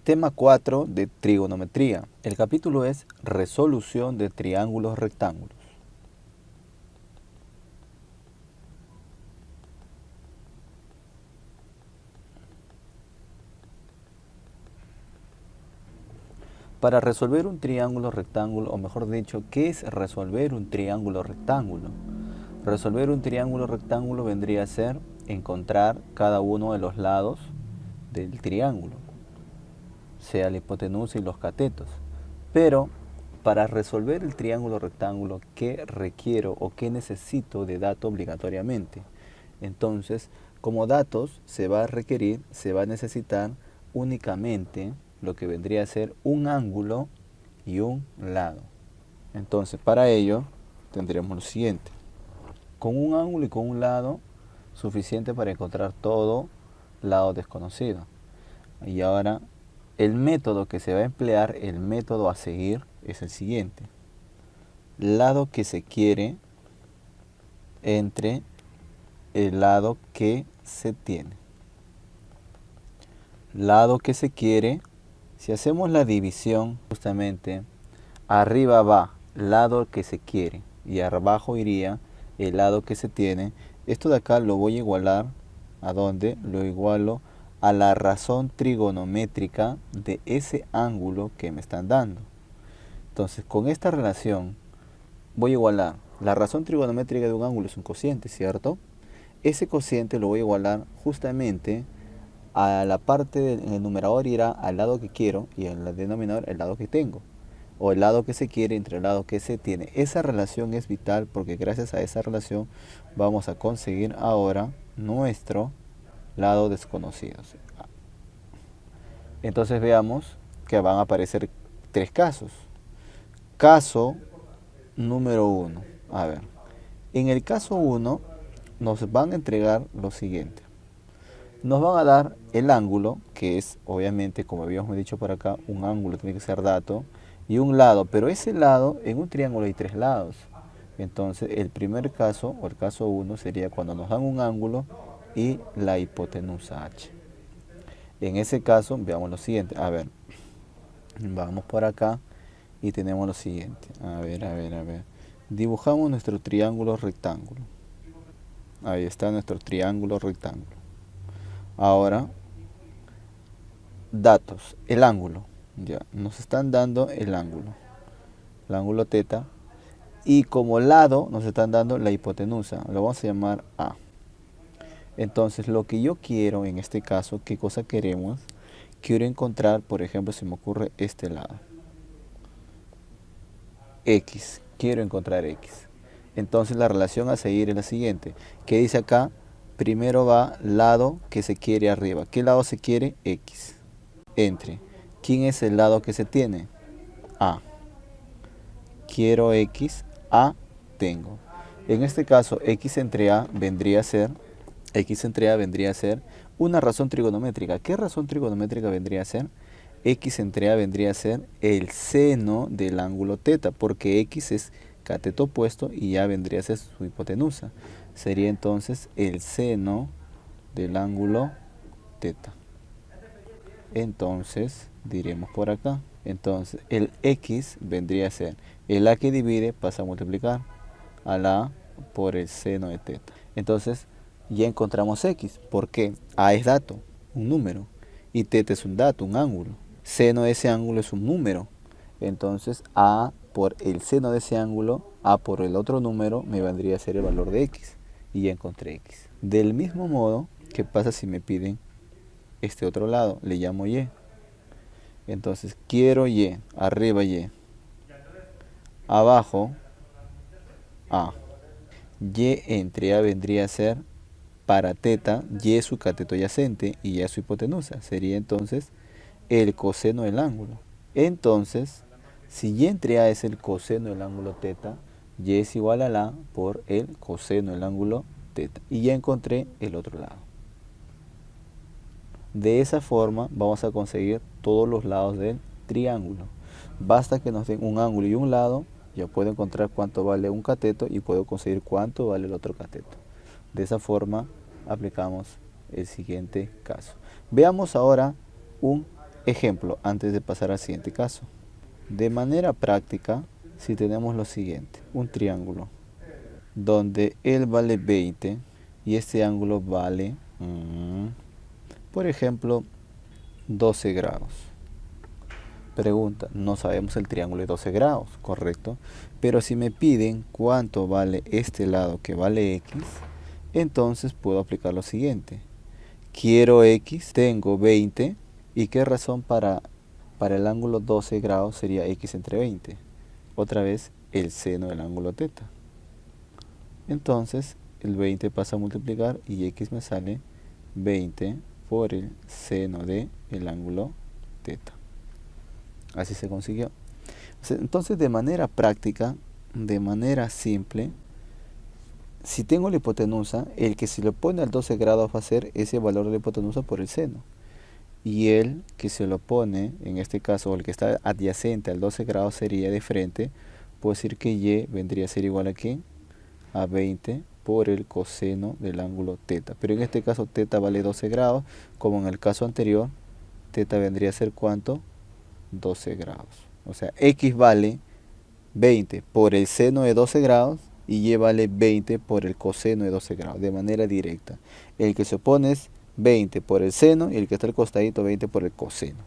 Tema 4 de trigonometría. El capítulo es resolución de triángulos rectángulos. Para resolver un triángulo rectángulo, o mejor dicho, ¿qué es resolver un triángulo rectángulo? Resolver un triángulo rectángulo vendría a ser encontrar cada uno de los lados del triángulo, sea la hipotenusa y los catetos. Pero para resolver el triángulo rectángulo, ¿qué requiero o qué necesito de dato obligatoriamente? Entonces, como datos se va a necesitar únicamente lo que vendría a ser un ángulo y un lado. Entonces, para ello tendremos lo siguiente. Con un ángulo y con un lado, suficiente para encontrar todo lado desconocido. Y ahora, el método que se va a emplear, el método a seguir, es el siguiente. Lado que se quiere entre el lado que se tiene. Lado que se quiere, si hacemos la división, justamente arriba va lado que se quiere y abajo iría el lado que se tiene. Esto de acá lo voy a igualar, ¿a dónde? Lo igualo a la razón trigonométrica de ese ángulo que me están dando. Entonces, con esta relación voy a igualar la razón trigonométrica de un ángulo, es un cociente, ¿cierto? Ese cociente lo voy a igualar justamente a la parte en el numerador irá al lado que quiero y en el denominador el lado que tengo, o el lado que se quiere entre el lado que se tiene. Esa relación es vital porque gracias a esa relación vamos a conseguir ahora nuestro lado desconocido. Entonces veamos que van a aparecer tres casos. Caso número 1. A ver, en el caso 1 nos van a entregar lo siguiente. Nos van a dar el ángulo, que es obviamente, como habíamos dicho por acá, un ángulo tiene que ser dato, y un lado, pero ese lado, en un triángulo hay tres lados. Entonces el primer caso, o el caso 1, sería cuando nos dan un ángulo y la hipotenusa h. En ese caso, veamos lo siguiente. A ver, vamos por acá y tenemos lo siguiente. A ver. Dibujamos nuestro triángulo rectángulo. Ahí está nuestro triángulo rectángulo. Ahora, datos, el ángulo. Ya, nos están dando el ángulo teta. Y como lado nos están dando la hipotenusa. Lo vamos a llamar A. Entonces, lo que yo quiero en este caso, ¿qué cosa queremos? Quiero encontrar, por ejemplo, se me ocurre este lado. X. Quiero encontrar X. Entonces, la relación a seguir es la siguiente. ¿Qué dice acá? Primero va lado que se quiere arriba. ¿Qué lado se quiere? X. Entre. ¿Quién es el lado que se tiene? A. Quiero X, A tengo. En este caso, X entre A vendría a ser una razón trigonométrica. ¿Qué razón trigonométrica vendría a ser? X entre A vendría a ser el seno del ángulo teta, porque X es cateto opuesto y A vendría a ser su hipotenusa. Sería entonces el seno del ángulo teta. Entonces, diremos por acá. Entonces, el X vendría a ser el A que divide, pasa a multiplicar a la A por el seno de teta. Entonces, ya encontramos X. ¿Por qué? A es dato, un número. Y teta es un dato, un ángulo. Seno de ese ángulo es un número. Entonces, A por el seno de ese ángulo, A por el otro número, me vendría a ser el valor de X. Y ya encontré X. Del mismo modo, ¿qué pasa si me piden este otro lado? Le llamo Y. Entonces, quiero Y, arriba Y. Abajo, A. Y entre A vendría a ser, para teta, Y es su cateto adyacente y Y es su hipotenusa. Sería entonces el coseno del ángulo. Entonces, si Y entre A es el coseno del ángulo teta, Y es igual a la por el coseno del ángulo teta. Y ya encontré el otro lado. De esa forma vamos a conseguir todos los lados del triángulo. Basta que nos den un ángulo y un lado, ya puedo encontrar cuánto vale un cateto y puedo conseguir cuánto vale el otro cateto. De esa forma aplicamos el siguiente caso. Veamos ahora un Ejemplo, antes de pasar al siguiente caso. De manera práctica, si tenemos lo siguiente, un triángulo donde él vale 20 y este ángulo vale, por ejemplo, 12 grados. Pregunta, no sabemos el triángulo de 12 grados, correcto, pero si me piden cuánto vale este lado que vale x, entonces puedo aplicar lo siguiente. Quiero x, tengo 20, ¿y qué razón para el ángulo 12 grados sería x entre 20? Otra vez el seno del ángulo teta. Entonces el 20 pasa a multiplicar y x me sale 20 por el seno del ángulo teta. Así se consiguió. Entonces, de manera práctica, de manera simple, si tengo la hipotenusa, el que se le pone al 12 grados va a ser ese valor de la hipotenusa por el seno. Y el que se lo pone, en este caso, el que está adyacente al 12 grados sería de frente, puedo decir que y vendría a ser igual a ¿qué? A 20 por el coseno del ángulo teta. Pero en este caso teta vale 12 grados, como en el caso anterior, teta vendría a ser ¿cuánto? 12 grados. O sea, x vale 20 por el seno de 12 grados y y vale 20 por el coseno de 12 grados, de manera directa. El que se opone es 20 por el seno y el que está al costadito 20 por el coseno.